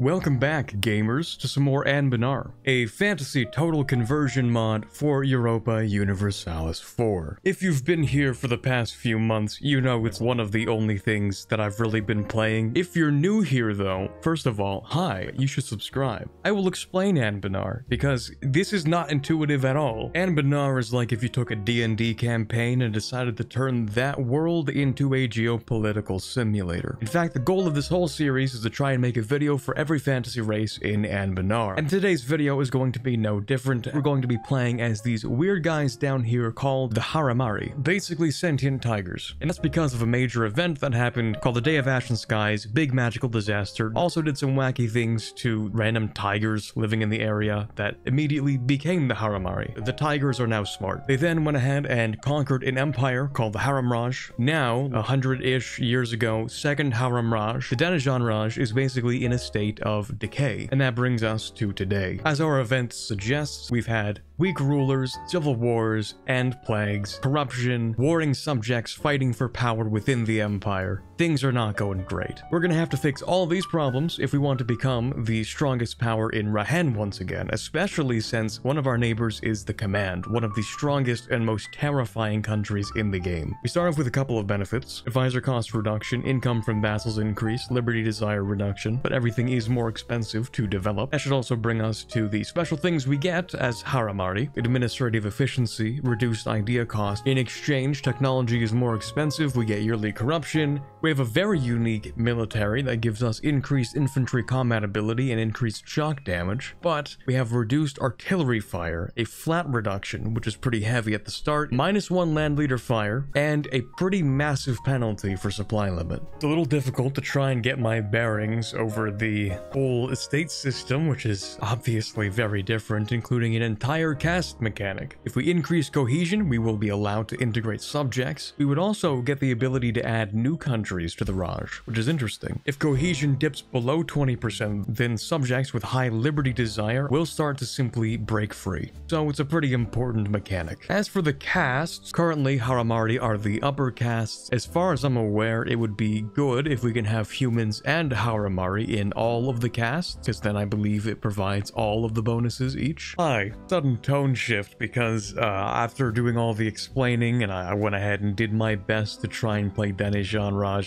Welcome back, gamers, to some more Anbennar, a fantasy total conversion mod for Europa Universalis 4. If you've been here for the past few months, you know it's one of the only things that I've really been playing. If you're new here though, first of all, hi, you should subscribe. I will explain Anbennar, because this is not intuitive at all. Anbennar is like if you took a D&D campaign and decided to turn that world into a geopolitical simulator. In fact, the goal of this whole series is to try and make a video for every fantasy race in Anbennar. And today's video is going to be no different. We're going to be playing as these weird guys down here called the Haramari, basically sentient tigers. And that's because of a major event that happened called the Day of Ashen Skies, big magical disaster. Also did some wacky things to random tigers living in the area that immediately became the Haramari. The tigers are now smart. They then went ahead and conquered an empire called the Haramraj. Now, 100-ish years ago, second Haramraj, the Danajan Raj, is basically in a state of decay, and that brings us to today. As our event suggests, we've had weak rulers, civil wars, and plagues, corruption, warring subjects fighting for power within the empire. Things are not going great. We're gonna have to fix all these problems if we want to become the strongest power in Rahen once again, especially since one of our neighbors is the Command, one of the strongest and most terrifying countries in the game. We start off with a couple of benefits: advisor cost reduction, income from vassals increase, liberty desire reduction, but everything is more expensive to develop. That should also bring us to the special things we get as Haramari: administrative efficiency, reduced idea cost. In exchange, technology is more expensive, we get yearly corruption. We have a very unique military that gives us increased infantry combat ability and increased shock damage, but we have reduced artillery fire, a flat reduction, which is pretty heavy at the start, -1 land leader fire, and a pretty massive penalty for supply limit. It's a little difficult to try and get my bearings over the whole estate system, which is obviously very different, including an entire caste mechanic. If we increase cohesion, we will be allowed to integrate subjects. We would also get the ability to add new countries to the Raj, which is interesting. If cohesion dips below 20%, then subjects with high liberty desire will start to simply break free. So it's a pretty important mechanic. As for the castes, currently Haramari are the upper castes. As far as I'm aware, it would be good if we can have humans and Haramari in all of the castes, because then I believe it provides all of the bonuses each. Sudden tone shift because after doing all the explaining and I went ahead and did my best to try and play Danajan Raj,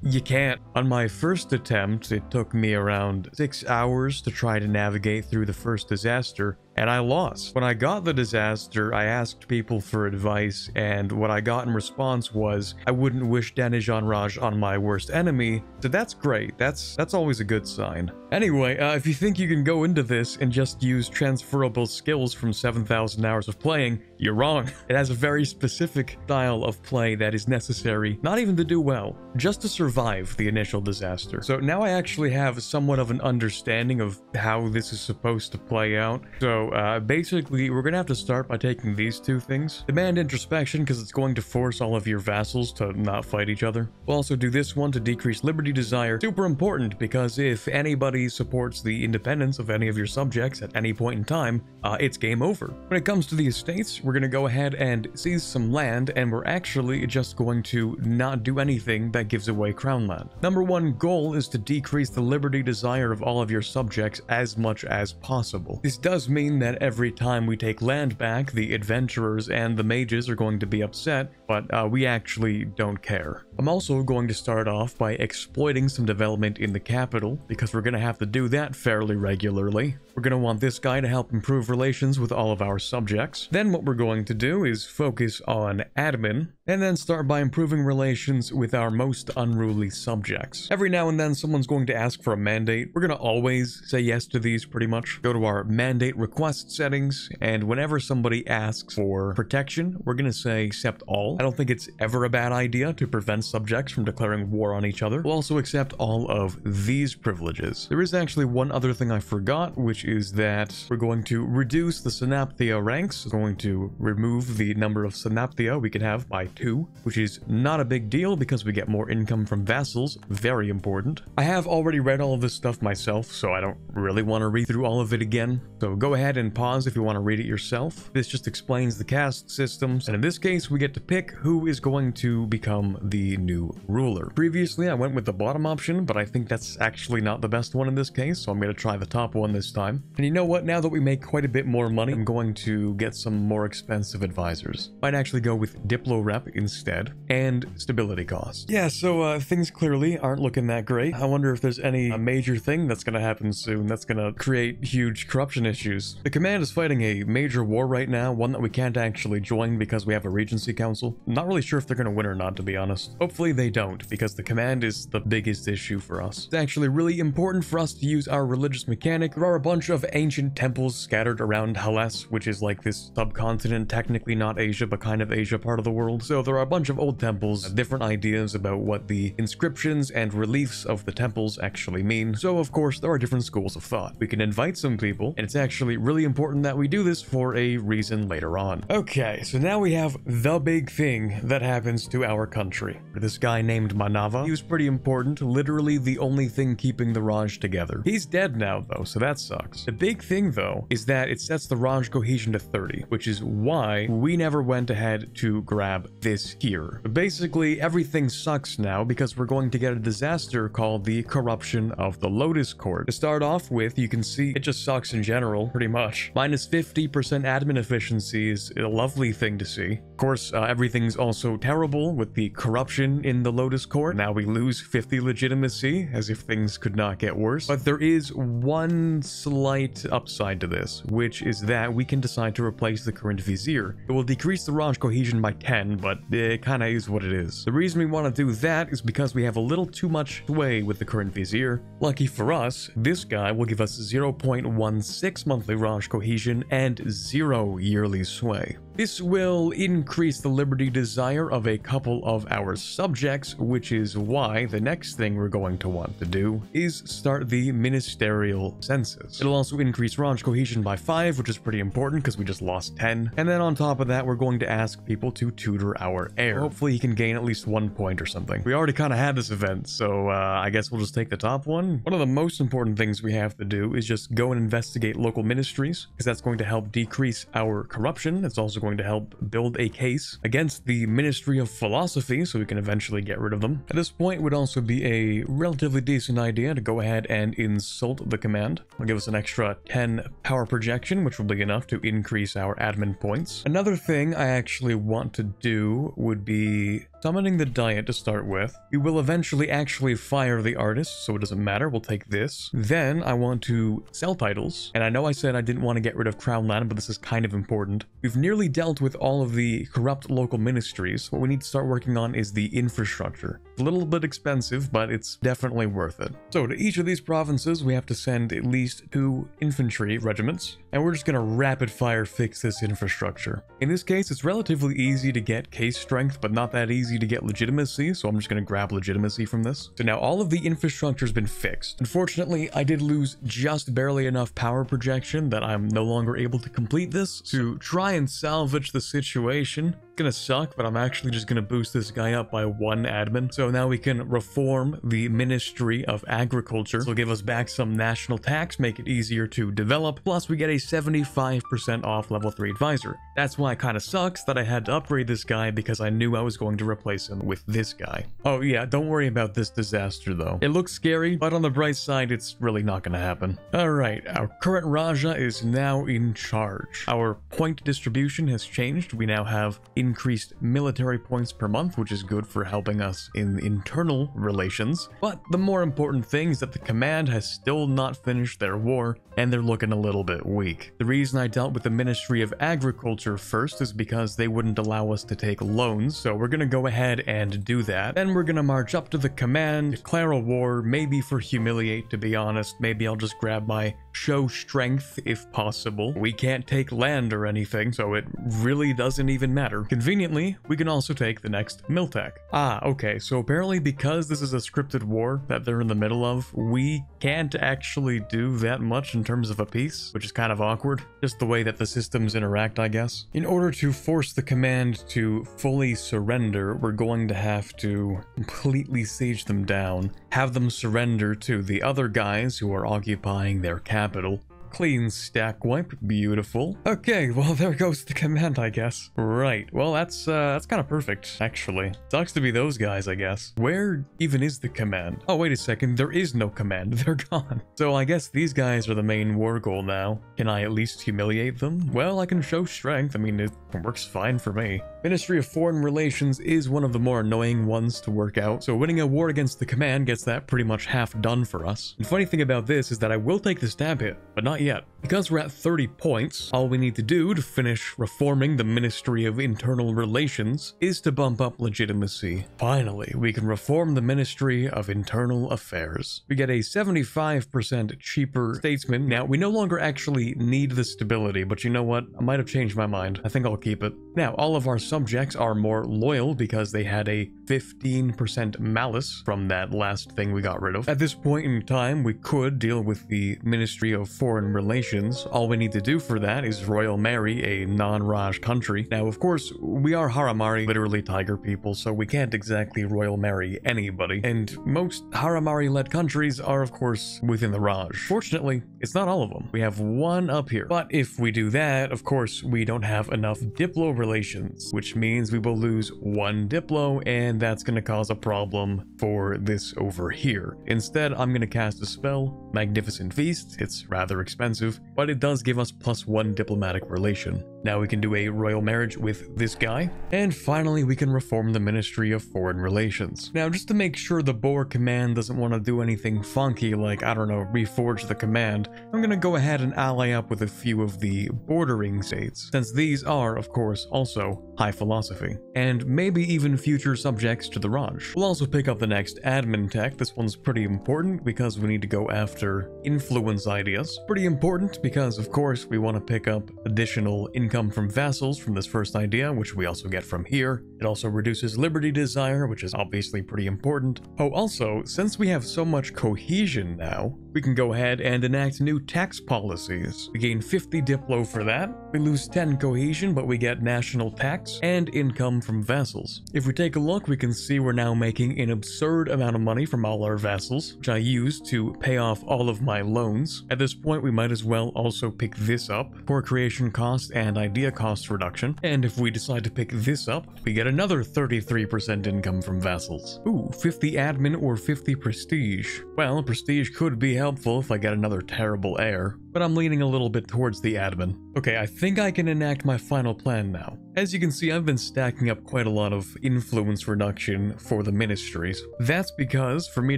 you can't. On my first attempt, it took me around 6 hours to try to navigate through the first disaster, and I lost. When I got the disaster, I asked people for advice, and what I got in response was, I wouldn't wish Danajan Raj on my worst enemy, so that's great. That's always a good sign. Anyway, if you think you can go into this and just use transferable skills from 7,000 hours of playing, you're wrong. It has a very specific style of play that is necessary, not even to do well, just to survive the initial disaster. So now I actually have somewhat of an understanding of how this is supposed to play out. So basically, we're gonna have to start by taking these two things. Demand introspection, because it's going to force all of your vassals to not fight each other. We'll also do this one to decrease liberty desire. Super important, because if anybody supports the independence of any of your subjects at any point in time, it's game over. When it comes to the estates, we're gonna go ahead and seize some land, and we're actually just going to not do anything that gives away crown land. Number one goal is to decrease the liberty desire of all of your subjects as much as possible. This does mean that every time we take land back, the adventurers and the mages are going to be upset, but we actually don't care. I'm also going to start off by exploiting some development in the capital, because we're going to have to do that fairly regularly. We're going to want this guy to help improve relations with all of our subjects. Then what we're going to do is focus on admin, and then start by improving relations with our most unruly subjects. Every now and then someone's going to ask for a mandate. We're going to always say yes to these pretty much. Go to our mandate request settings, and whenever somebody asks for protection, we're going to say accept all. I don't think it's ever a bad idea to prevent subjects from declaring war on each other. We'll also accept all of these privileges. There is actually one other thing I forgot, which is that we're going to reduce the Synaptia ranks. We're going to remove the number of Synaptia we can have by 2, which is not a big deal because we get more income from vassals, very important. I have already read all of this stuff myself, so I don't really want to read through all of it again. So go ahead and pause if you want to read it yourself. This just explains the caste systems, and in this case, we get to pick who is going to become the new ruler. Previously, I went with the bottom option, but I think that's actually not the best one in this case, so I'm going to try the top one this time. And you know what? Now that we make quite a bit more money, I'm going to get some more expensive advisors. Might actually go with Diplo Rep instead, and stability cost. Yeah, so things clearly aren't looking that great. I wonder if there's any major thing that's going to happen soon that's going to create huge corruption issues. The command is fighting a major war right now, one that we can't actually join because we have a regency council. I'm not really sure if they're going to win or not, to be honest. Hopefully they don't, because the command is the biggest issue for us. It's actually really important for us to use our religious mechanic. There are a bunch of ancient temples scattered around Hellas, which is like this subcontinent, technically not Asia, but kind of Asia part of the world. So there are a bunch of old temples, different ideas about what the inscriptions and reliefs of the temples actually mean. So of course, there are different schools of thought. We can invite some people, and it's actually really important that we do this for a reason later on. Okay, so now we have the big thing that happens to our country. This guy named Manava, he was pretty important, literally the only thing keeping the Raj together. He's dead now though, so that sucks. The big thing though is that it sets the Raj cohesion to 30, which is why we never went ahead to grab this here. But basically everything sucks now because we're going to get a disaster called the corruption of the Lotus Court. To start off with, you can see it just sucks in general, pretty much. Minus 50% admin efficiency is a lovely thing to see. Of course, everything's also terrible with the corruption in the Lotus Court. Now we lose 50 legitimacy, as if things could not get worse. But there is one slight upside to this, which is that we can decide to replace the current vizier. It will decrease the Raj cohesion by 10, but it kinda is what it is. The reason we want to do that is because we have a little too much sway with the current vizier. Lucky for us, this guy will give us 0.16 monthly Raj cohesion and 0 yearly sway. This will increase the liberty desire of a couple of our subjects, which is why the next thing we're going to want to do is start the ministerial census. It'll also increase Raj cohesion by 5, which is pretty important because we just lost 10. And then on top of that, we're going to ask people to tutor our heir. Hopefully he can gain at least 1 point or something. We already kind of had this event, so I guess we'll just take the top one. One of the most important things we have to do is just go and investigate local ministries, because that's going to help decrease our corruption. It's also going to help build a case against the Ministry of Philosophy, so we can eventually get rid of them. At this point, it would also be a relatively decent idea to go ahead and insult the command. It'll give us an extra 10 power projection, which will be enough to increase our admin points. Another thing I actually want to do would be summoning the diet to start with. We will eventually actually fire the artist, so it doesn't matter. We'll take this. Then I want to sell titles. And I know I said I didn't want to get rid of Crown Land, but this is kind of important. We've nearly dealt with all of the corrupt local ministries. What we need to start working on is the infrastructure. It's a little bit expensive, but it's definitely worth it. So to each of these provinces, we have to send at least 2 infantry regiments, and we're just going to rapid fire fix this infrastructure. In this case, it's relatively easy to get case strength, but not that easy to get legitimacy, so I'm just going to grab legitimacy from this. So now all of the infrastructure has been fixed. Unfortunately, I did lose just barely enough power projection that I'm no longer able to complete this. To try and salvage the situation, it's gonna suck, but I'm actually just gonna boost this guy up by 1 admin. So now we can reform the Ministry of Agriculture. This will give us back some national tax, make it easier to develop, plus we get a 75% off level 3 advisor. That's why it kind of sucks that I had to upgrade this guy, because I knew I was going to replace him with this guy. Oh yeah, don't worry about this disaster though. It looks scary, but on the bright side, it's really not gonna happen. Alright, our current Raja is now in charge. Our point distribution has changed. We now have increased military points per month, which is good for helping us in internal relations. But the more important thing is that the command has still not finished their war, and they're looking a little bit weak. The reason I dealt with the Ministry of Agriculture first is because they wouldn't allow us to take loans, so we're gonna go ahead and do that. Then we're gonna march up to the command, declare a war, maybe for humiliate, to be honest. Maybe I'll just grab my show strength if possible. We can't take land or anything, so it really doesn't even matter. Conveniently, we can also take the next Miltech. Ah, okay, so apparently because this is a scripted war that they're in the middle of, we can't actually do that much in terms of a peace, which is kind of awkward. Just the way that the systems interact, I guess. In order to force the command to fully surrender, we're going to have to completely siege them down, have them surrender to the other guys who are occupying their capital. Clean stack wipe, beautiful. Okay, well there goes the command, I guess. Right, well that's kind of perfect, actually. Sucks to be those guys, I guess. Where even is the command? Oh, wait a second, there is no command, they're gone. So I guess these guys are the main war goal now. Can I at least humiliate them? Well, I can show strength, I mean, it works fine for me. Ministry of Foreign Relations is one of the more annoying ones to work out, so winning a war against the command gets that pretty much half done for us. And funny thing about this is that I will take the stab hit, but not yet. Because we're at 30 points, all we need to do to finish reforming the Ministry of Internal Relations is to bump up legitimacy. Finally, we can reform the Ministry of Internal Affairs. We get a 75% cheaper statesman. Now, we no longer actually need the stability, but you know what? I might have changed my mind. I think I'll keep it. Now, all of our subjects are more loyal because they had a 15% malice from that last thing we got rid of. At this point in time, we could deal with the Ministry of Foreign Relations. All we need to do for that is royal marry a non-Raj country. Now, of course, we are Haramari, literally tiger people, so we can't exactly royal marry anybody. And most Haramari-led countries are, of course, within the Raj. Fortunately, it's not all of them. We have one up here. But if we do that, of course, we don't have enough Diplo relations, which means we will lose one Diplo, and that's going to cause a problem for this over here. Instead, I'm going to cast a spell, Magnificent Feast. It's rather expensive, but it does give us +1 diplomatic relation. Now we can do a royal marriage with this guy. And finally, we can reform the Ministry of Foreign Relations. Now, just to make sure the Boer command doesn't want to do anything funky like, I don't know, reforge the command, I'm going to go ahead and ally up with a few of the bordering states, since these are, of course, also high philosophy, and maybe even future subjects to the Raj. We'll also pick up the next admin tech. This one's pretty important because we need to go after influence ideas. Pretty important because, of course, we want to pick up additional income from vassals from this first idea, which we also get from here. It also reduces liberty desire, which is obviously pretty important. Oh, also, since we have so much cohesion now, we can go ahead and enact new tax policies. We gain 50 Diplo for that. We lose 10 cohesion, but we get national tax and income from vassals. If we take a look, we can see we're now making an absurd amount of money from all our vassals, which I use to pay off all of my loans. At this point, we might as well also pick this up for creation cost and idea cost reduction. And if we decide to pick this up, we get another 33% income from vassals. Ooh, 50 admin or 50 prestige. Well, prestige could be helpful if I get another terrible heir, but I'm leaning a little bit towards the admin. Okay, I think I can enact my final plan now. As you can see, I've been stacking up quite a lot of influence reduction for the ministries. That's because, for me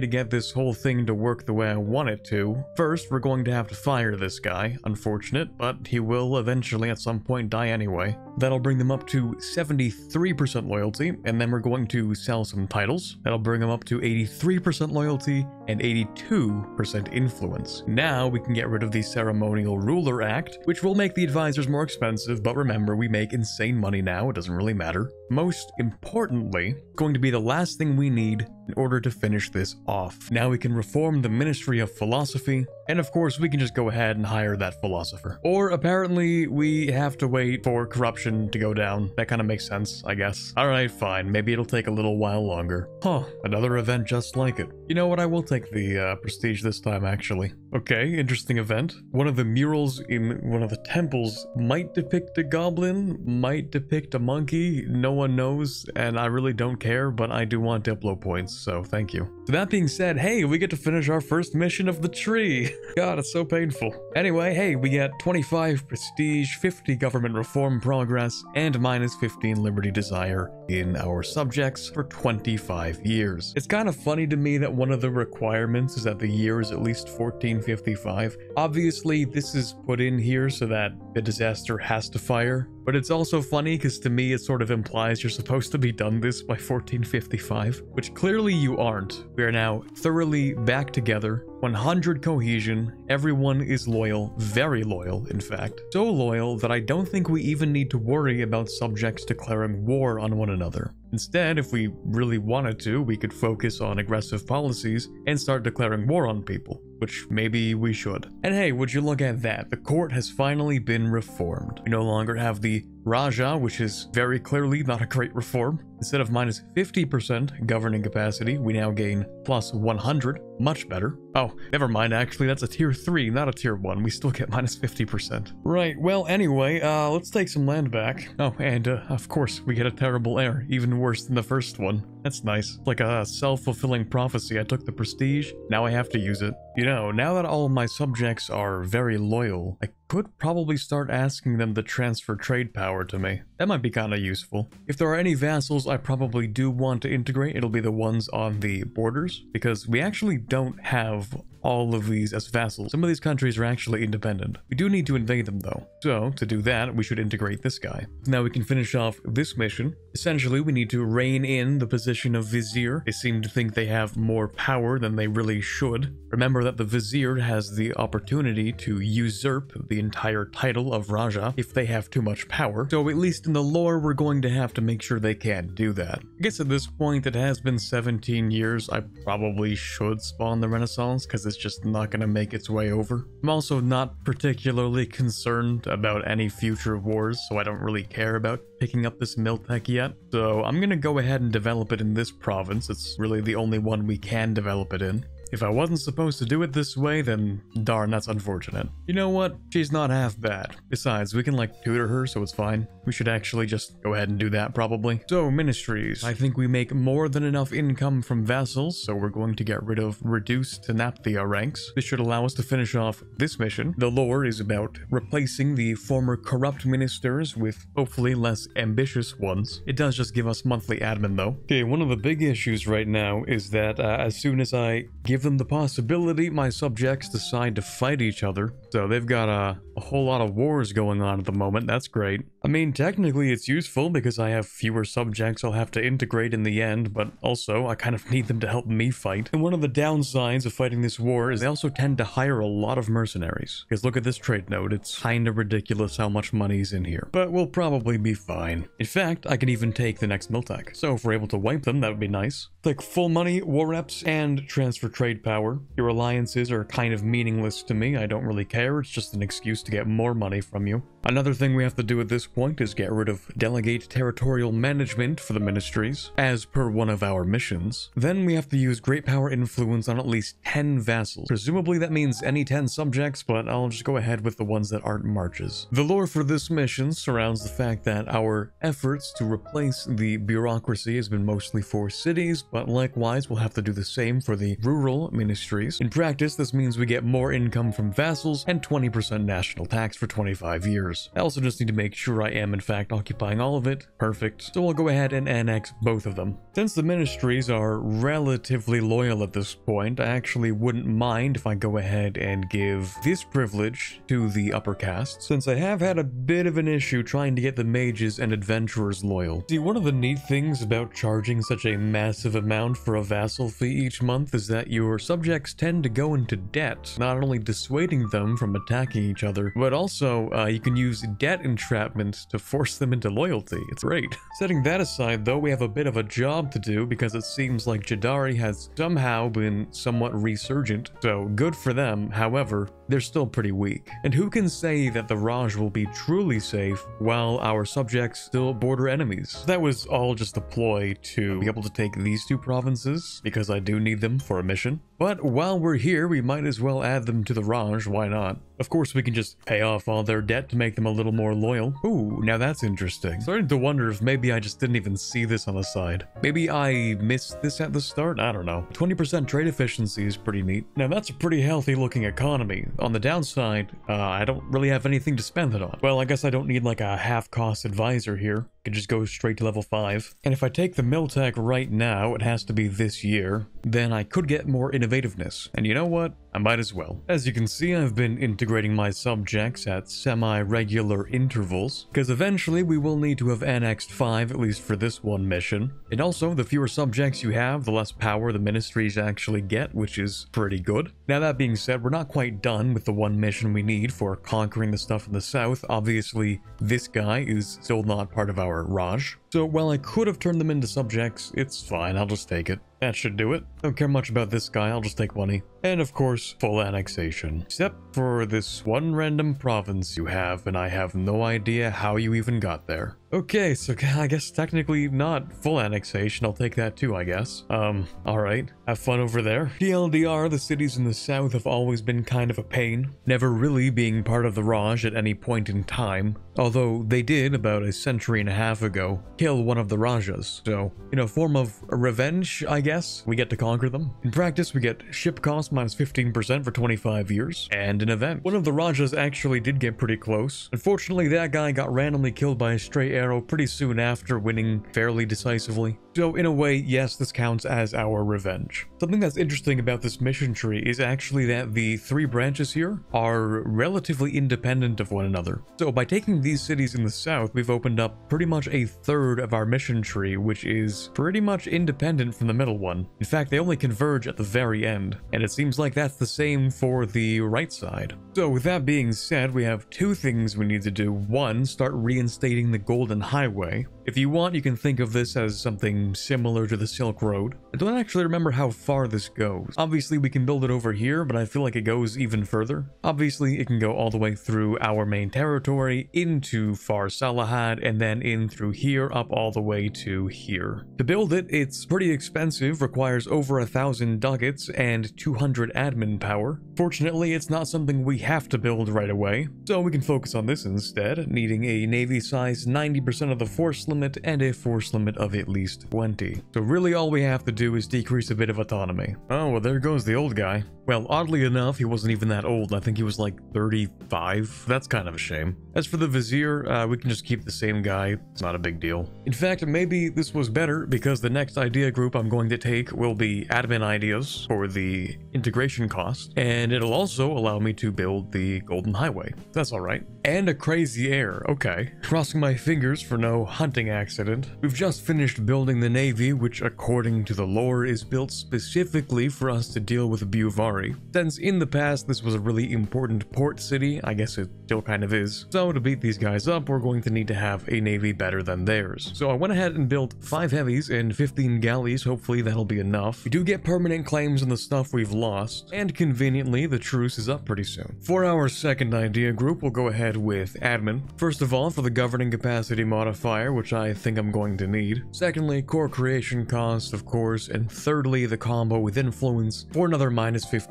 to get this whole thing to work the way I want it to, first we're going to have to fire this guy. Unfortunate, but he will eventually at some point die anyway. That'll bring them up to 73% loyalty, and then we're going to sell some titles. That'll bring them up to 83% loyalty and 82% influence. Now we can get rid of the Ceremonial Ruler Act, which will make the advisors more expensive, but remember, we make insane money now, it doesn't really matter. Most importantly, going to be the last thing we need in order to finish this off. Now we can reform the Ministry of Philosophy, and of course we can just go ahead and hire that philosopher. Or apparently we have to wait for corruption to go down. That kind of makes sense, I guess. Alright, fine, maybe it'll take a little while longer. Huh, another event just like it. You know what, I will take the prestige this time actually. Okay, interesting event. One of the murals in one of the temples might depict a goblin, might depict a monkey, no one knows, and I really don't care, but I do want Diplo points, so thank you. So that being said, hey, we get to finish our first mission of the tree. God, it's so painful. Anyway, hey, we get 25 prestige, 50 government reform progress, and minus 15 liberty desire in our subjects for 25 years. It's kind of funny to me that one of the requirements is that the year is at least 14 1455. Obviously, this is put in here so that the disaster has to fire, but it's also funny because to me it sort of implies you're supposed to be done this by 1455, which clearly you aren't. We are now thoroughly back together, 100 cohesion, everyone is loyal, very loyal in fact. So loyal that I don't think we even need to worry about subjects declaring war on one another. Instead, if we really wanted to, we could focus on aggressive policies and start declaring war on people, which maybe we should. And hey, would you look at that, the court has finally been reformed. We no longer have the Raja, which is very clearly not a great reform. Instead of minus 50% governing capacity, we now gain plus 100, much better. Oh, never mind, actually, that's a tier 3, not a tier 1. We still get minus 50%. Right, well, anyway, let's take some land back. Oh, and of course, we get a terrible heir, even worse than the first one. That's nice. Like a self-fulfilling prophecy. I took the prestige, now I have to use it. You know, now that all of my subjects are very loyal, I could probably start asking them to transfer trade power to me. That might be kinda useful. If there are any vassals I probably do want to integrate, it'll be the ones on the borders, because we actually don't have all of these as vassals. Some of these countries are actually independent. We do need to invade them though. So, to do that, we should integrate this guy. Now we can finish off this mission. Essentially, we need to rein in the position of Vizier. They seem to think they have more power than they really should. Remember that the Vizier has the opportunity to usurp the entire title of Raja if they have too much power. So at least in the lore, we're going to have to make sure they can't do that. I guess at this point, it has been 17 years. I probably should spawn the Renaissance because it's just not going to make its way over. I'm also not particularly concerned about any future wars, so I don't really care about picking up this mill tech yet. So I'm going to go ahead and develop it in this province. It's really the only one we can develop it in. If I wasn't supposed to do it this way, then darn, that's unfortunate. You know what? She's not half bad. Besides, we can like tutor her, so it's fine. We should actually just go ahead and do that probably. So, ministries. I think we make more than enough income from vassals, so we're going to get rid of reduced Tenapthia ranks. This should allow us to finish off this mission. The lore is about replacing the former corrupt ministers with hopefully less ambitious ones. It does just give us monthly admin though. Okay, one of the big issues right now is that as soon as I give them the possibility, my subjects decide to fight each other. So they've got a whole lot of wars going on at the moment. That's great. I mean, technically it's useful because I have fewer subjects I'll have to integrate in the end, but also I kind of need them to help me fight. And one of the downsides of fighting this war is they also tend to hire a lot of mercenaries. Because look at this trade node, it's kinda ridiculous how much money's in here. But we'll probably be fine. In fact, I can even take the next Miltech. So if we're able to wipe them, that would be nice. Like full money, war reps, and transfer trade power. Your alliances are kind of meaningless to me. I don't really care. It's just an excuse to get more money from you. Another thing we have to do at this point is get rid of delegate territorial management for the ministries, as per one of our missions. Then we have to use great power influence on at least 10 vassals. Presumably that means any 10 subjects, but I'll just go ahead with the ones that aren't marches. The lore for this mission surrounds the fact that our efforts to replace the bureaucracy has been mostly for cities, but likewise we'll have to do the same for the rural ministries. In practice, this means we get more income from vassals and 20% national tax for 25 years. I also just need to make sure I am in fact occupying all of it. Perfect. So I'll go ahead and annex both of them. Since the ministries are relatively loyal at this point, I actually wouldn't mind if I go ahead and give this privilege to the upper castes, since I have had a bit of an issue trying to get the mages and adventurers loyal. See, one of the neat things about charging such a massive amount for a vassal fee each month is that your subjects tend to go into debt, not only dissuading them from attacking each other, but also you can use debt entrapment to force them into loyalty. It's great. Setting that aside though, we have a bit of a job to do because it seems like Jadari has somehow been somewhat resurgent, so good for them. However, they're still pretty weak. And who can say that the Raj will be truly safe while our subjects still border enemies? That was all just a ploy to be able to take these two provinces because I do need them for a mission. But while we're here, we might as well add them to the Raj, why not? Of course, we can just pay off all their debt to make them a little more loyal. Ooh, now that's interesting. Starting to wonder if maybe I just didn't even see this on the side. Maybe I missed this at the start? I don't know. 20% trade efficiency is pretty neat. Now that's a pretty healthy looking economy. On the downside, I don't really have anything to spend it on. Well, I guess I don't need like a half-cost advisor here. I could just go straight to level 5. And if I take the Miltech right now, it has to be this year, then I could get more innovativeness. And you know what? I might as well. As you can see, I've been integrating my subjects at semi-regular intervals, because eventually we will need to have annexed 5, at least for this one mission. And also, the fewer subjects you have, the less power the ministries actually get, which is pretty good. Now that being said, we're not quite done with the one mission we need for conquering the stuff in the south. Obviously, this guy is still not part of our Raj. So while I could have turned them into subjects, it's fine, I'll just take it. That should do it. Don't care much about this guy, I'll just take money. And of course, full annexation. Except for this one random province you have, and I have no idea how you even got there. Okay, so I guess technically not full annexation, I'll take that too, I guess. Alright, have fun over there. TLDR, the cities in the south have always been kind of a pain, never really being part of the Raj at any point in time. Although they did, about a century and a half ago, kill one of the Rajas. So, in a form of revenge, I guess, we get to conquer them. In practice, we get ship cost minus 15% for 25 years, and an event. One of the Rajas actually did get pretty close. Unfortunately, that guy got randomly killed by a stray arrow pretty soon after winning fairly decisively. So, in a way, yes, this counts as our revenge. Something that's interesting about this mission tree is actually that the 3 branches here are relatively independent of one another. So, by taking these cities in the south, we've opened up pretty much a third of our mission tree, which is pretty much independent from the middle one. In fact, they only converge at the very end, and it seems like that's the same for the right side. So with that being said, we have 2 things we need to do. 1, start reinstating the Golden Highway. If you want, you can think of this as something similar to the Silk Road. I don't actually remember how far this goes. Obviously, we can build it over here, but I feel like it goes even further. Obviously, it can go all the way through our main territory, into Far Salahad, and then in through here, up all the way to here. To build it, it's pretty expensive, requires over 1,000 ducats and 200 admin power. Fortunately, it's not something we have to build right away, so we can focus on this instead, needing a navy size 90% of the force limit and a force limit of at least 20. So really all we have to do is decrease a bit of autonomy. Oh, well there goes the old guy. Well, oddly enough, he wasn't even that old. I think he was like 35. That's kind of a shame. As for the Vizier, we can just keep the same guy. It's not a big deal. In fact, maybe this was better because the next idea group I'm going to take will be admin ideas for the integration cost, and it'll also allow me to build the Golden Highway. That's alright. And a crazy heir. Okay. Crossing my fingers for no hunting accident. We've just finished building the Navy, which according to the lore is built specifically for us to deal with Buvari. Since in the past this was a really important port city, I guess it still kind of is. So to beat these guys up, we're going to need to have a navy better than theirs. So I went ahead and built 5 heavies and 15 galleys. Hopefully that'll be enough. We do get permanent claims on the stuff we've lost, and conveniently the truce is up pretty soon. For our second idea group, we'll go ahead with admin. First of all, for the governing capacity modifier, which I think I'm going to need. Secondly, core creation cost, of course, and thirdly, the combo with influence for another minus 15%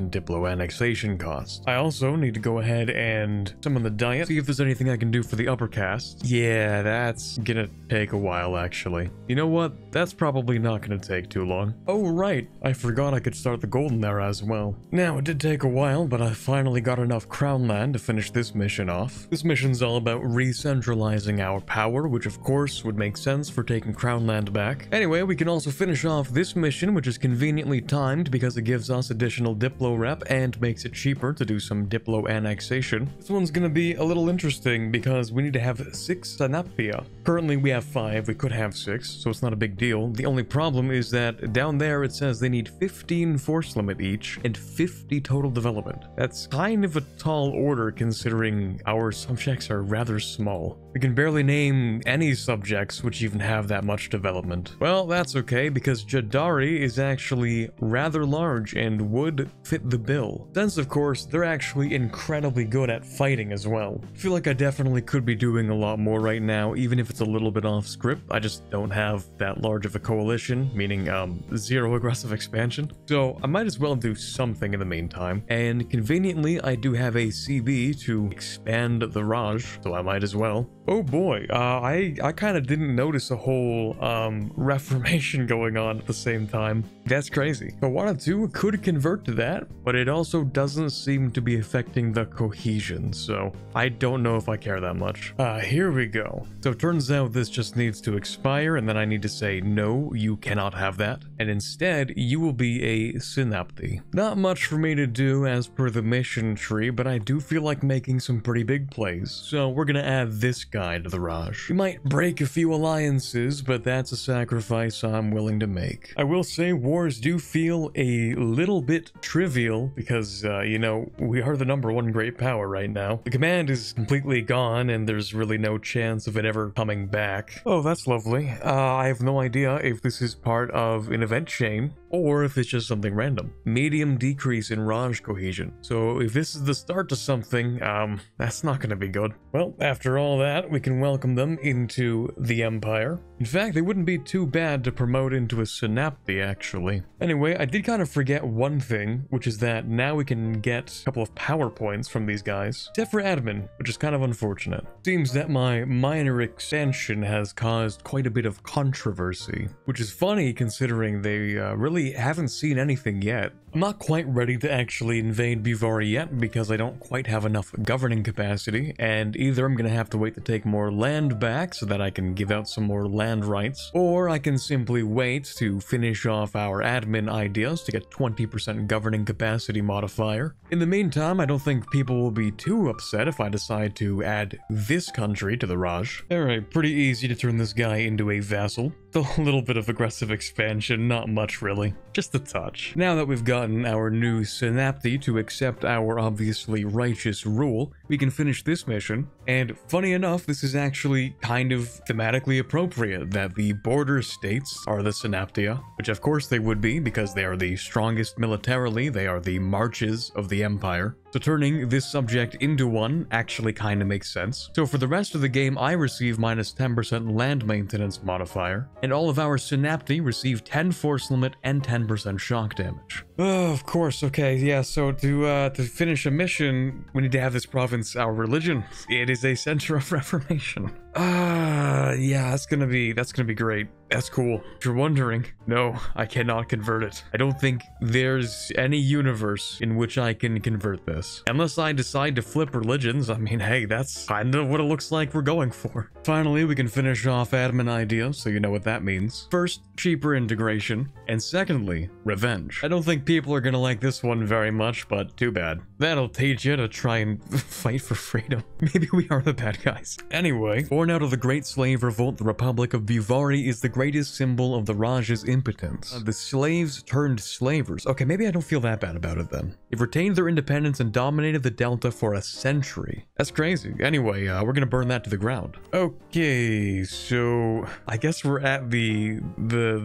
Diplo annexation cost. I also need to go ahead and summon the diet, see if there's anything I can do for the upper caste. Yeah, that's gonna take a while actually. You know what? That's probably not gonna take too long. Oh right, I forgot I could start the Golden Era as well. Now, it did take a while, but I finally got enough crown land to finish this mission off. This mission's all about re-centralizing our power, which of course would make sense for taking crown land back. Anyway, we can also finish off this mission, which is conveniently timed because it gives us additional Diplo rep and makes it cheaper to do some Diplo annexation. This one's gonna be a little interesting because we need to have 6 Sanapia. Currently we have 5, we could have 6, so it's not a big deal. The only problem is that down there it says they need 15 force limit each and 50 total development. That's kind of a tall order considering our subjects are rather small. We can barely name any subjects which even have that much development. Well, that's okay because Jadari is actually rather large and would fit the bill. Since of course they're actually incredibly good at fighting as well. I feel like I definitely could be doing a lot more right now, even if it's a little bit off script. I just don't have that large of a coalition, meaning 0 aggressive expansion. So I might as well do something in the meantime. And conveniently I do have a CB to expand the Raj, so I might as well. Oh boy, I kind of didn't notice a whole reformation going on at the same time. That's crazy. If I wanted to, could convert to that, but it also doesn't seem to be affecting the cohesion, so I don't know if I care that much. Here we go. So it turns out this just needs to expire, and then I need to say, no, you cannot have that. and instead you will be a synapty. Not much for me to do as per the mission tree, but I do feel like making some pretty big plays, so we're gonna add this guy to the Raj. We might break a few alliances, but that's a sacrifice I'm willing to make. I will say wars do feel a little bit trivial because, you know, we are the #1 great power right now. The command is completely gone and there's really no chance of it ever coming back. Oh, that's lovely. I have no idea if this is part of an event chain or if it's just something random. Medium decrease in Raj cohesion. So if this is the start to something, that's not gonna be good. Well, after all that, we can welcome them into the Empire. In fact, they wouldn't be too bad to promote into a synapty, actually. Anyway, I did kind of forget one thing, which is that now we can get a couple of power points from these guys. Except for admin, which is kind of unfortunate. Seems that my minor expansion has caused quite a bit of controversy, which is funny considering they really haven't seen anything yet. I'm not quite ready to actually invade Buvari yet because I don't quite have enough governing capacity, and either I'm gonna have to wait to take more land back so that I can give out some more land rights, or I can simply wait to finish off our admin ideas to get 20% governing capacity modifier. In the meantime, I don't think people will be too upset if I decide to add this country to the Raj. Alright, pretty easy to turn this guy into a vassal. A little bit of aggressive expansion, not much really. Just a touch. Now that we've gotten our new synapty to accept our obviously righteous rule, we can finish this mission. And funny enough, this is actually kind of thematically appropriate that the border states are the synaptia, which of course they would be because they are the strongest militarily, they are the marches of the Empire. So turning this subject into one actually kind of makes sense. So for the rest of the game, I receive minus 10% land maintenance modifier, and all of our synapti receive 10 force limit and 10% shock damage. Oh, of course, okay, yeah, so to finish a mission, we need to have this province our religion. It is a center of reformation. Yeah, that's gonna be great. That's cool. If you're wondering, no, I cannot convert it. I don't think there's any universe in which I can convert this. Unless I decide to flip religions, I mean, hey, that's kind of what it looks like we're going for. Finally, we can finish off admin ideas, so you know what that means. First, cheaper integration, and secondly, revenge. I don't think people are gonna like this one very much, but too bad. That'll teach you to try and fight for freedom. Maybe we are the bad guys. Anyway, born out of the Great Slave Revolt, the Republic of Buvari is the greatest symbol of the Raj's impotence. The slaves turned slavers. Okay, maybe I don't feel that bad about it then. They've retained their independence and dominated the Delta for a century. That's crazy. Anyway, we're gonna burn that to the ground. Okay, so I guess we're at the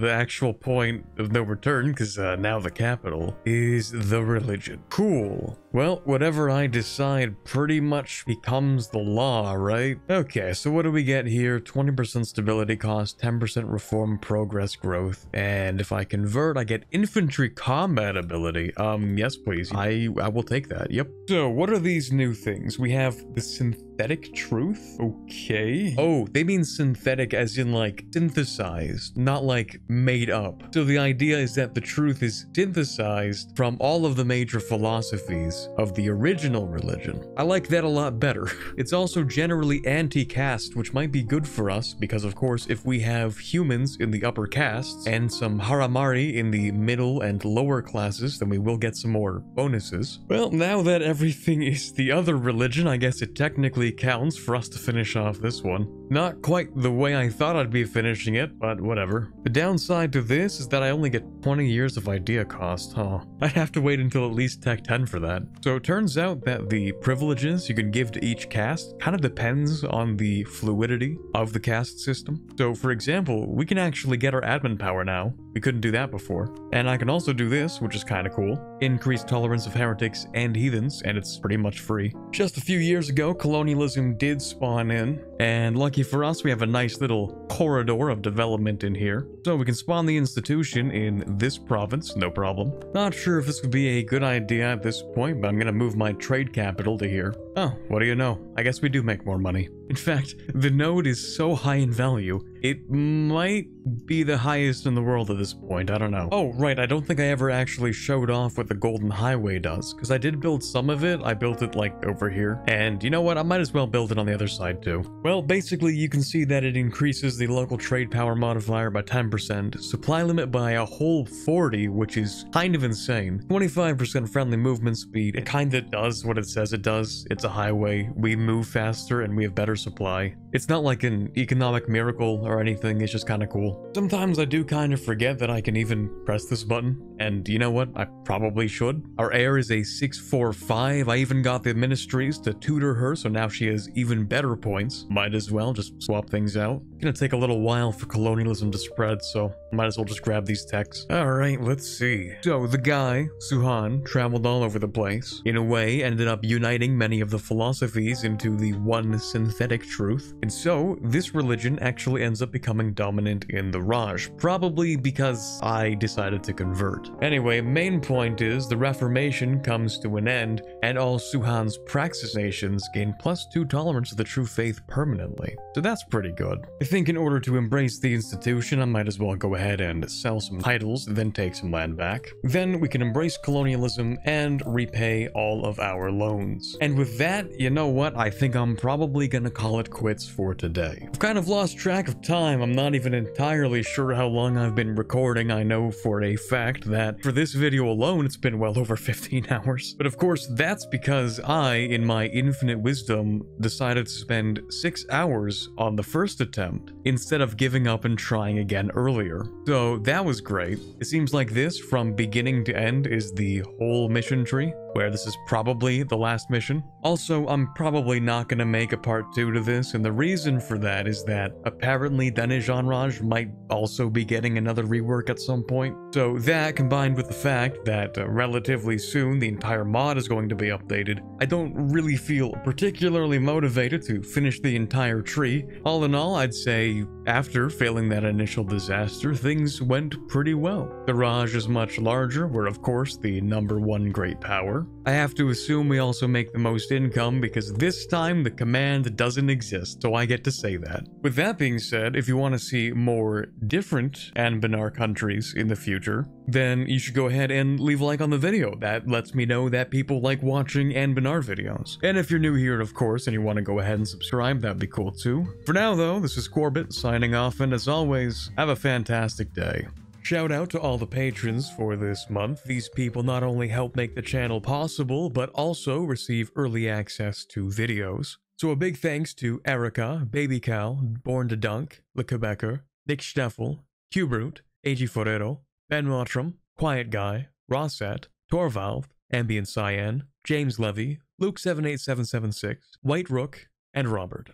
actual point of no return, because now the capital is the religion. Cool. Well, whatever I decide pretty much becomes the law, right? Okay, so what do we get here? 20% stability cost, 10% reform progress growth, and if I convert, I get infantry combat ability. Yes, please. I will take that, yep. So, what are these new things? We have the synthetic truth? Okay. Oh, they mean synthetic as in like synthesized, not like made up. So the idea is that the truth is synthesized from all of the major philosophies of the original religion. I like that a lot better. It's also generally anti-caste, which might be good for us because of course if we have humans in the upper castes and some haramari in the middle and lower classes, then we will get some more bonuses. Well, now that everything is the other religion, I guess it technically counts for us to finish off this one. Not quite the way I thought I'd be finishing it, but whatever. The downside to this is that I only get 20 years of idea cost, huh? I'd have to wait until at least Tech 10 for that. So it turns out that the privileges you can give to each caste kind of depends on the fluidity of the caste system. So for example, we can actually get our admin power now. We couldn't do that before. And I can also do this, which is kind of cool. Increased tolerance of heretics and heathens, and it's pretty much free. Just a few years ago, colonialism did spawn in, and lucky for us, we have a nice little corridor of development in here. So we can spawn the institution in this province, no problem. Not sure if this would be a good idea at this point, but I'm gonna move my trade capital to here. Oh, what do you know? I guess we do make more money. In fact, the node is so high in value It might be the highest in the world at this point, I don't know. Oh, right, I don't think I ever actually showed off what the Golden Highway does, because I did build some of it. I built it, like, over here. And you know what? I might as well build it on the other side, too. Well, basically, you can see that it increases the local trade power modifier by 10%, supply limit by a whole 40, which is kind of insane, 25% friendly movement speed. It kinda does what it says it does. It's a highway. We move faster and we have better supply. It's not like an economic miracle or anything, it's just kinda cool. Sometimes I do kind of forget that I can even press this button, and you know what? I probably should. Our heir is a 645. I even got the ministries to tutor her, so now she has even better points. Might as well just swap things out. Gonna take a little while for colonialism to spread, so might as well just grab these techs. Alright, let's see. So the guy, Suhan, traveled all over the place. In a way, ended up uniting many of the philosophies into the one synthetic truth. And so, this religion actually ends up becoming dominant in the Raj, probably because I decided to convert. Anyway, main point is the Reformation comes to an end, and all Suhan's Praxis nations gain +2 tolerance to the true faith permanently. So that's pretty good. I think in order to embrace the institution, I might as well go ahead and sell some titles, then take some land back. Then we can embrace colonialism and repay all of our loans. And with that, you know what? I think I'm probably gonna call it quits for today. I've kind of lost track of time. I'm not even entirely sure how long I've been recording. I know for a fact that for this video alone, it's been well over 15 hours. But of course, that's because I, in my infinite wisdom, decided to spend 6 hours on the first attempt instead of giving up and trying again earlier. So that was great. It seems like this, from beginning to end, is the whole mission tree, where this is probably the last mission. Also, I'm probably not gonna make a part 2 to this, and the reason for that is that apparently Danijanraj might also be getting another rework at some point. So that, combined with the fact that relatively soon the entire mod is going to be updated, I don't really feel particularly motivated to finish the entire tree. All in all, I'd say after failing that initial disaster, things went pretty well. The Raj is much larger, we're of course the #1 great power. I have to assume we also make the most income because this time the command doesn't exist, so I get to say that. With that being said, if you want to see more different Anbennar countries in the future, then you should go ahead and leave a like on the video. That lets me know that people like watching Anbennar videos. And if you're new here, of course, and you want to go ahead and subscribe, that'd be cool too. For now though, this is Corbett signing off, and as always, have a fantastic day. Shout out to all the patrons for this month. These people not only help make the channel possible, but also receive early access to videos. So a big thanks to Erica, Baby Cal, Born to Dunk, Le Quebecer, Nick Steffel, Cubrute, AG Forero, Ben Mottram, Quiet Guy, Rosset, Torvald, Ambient Cyan, James Levy, Luke78776, White Rook, and Robert.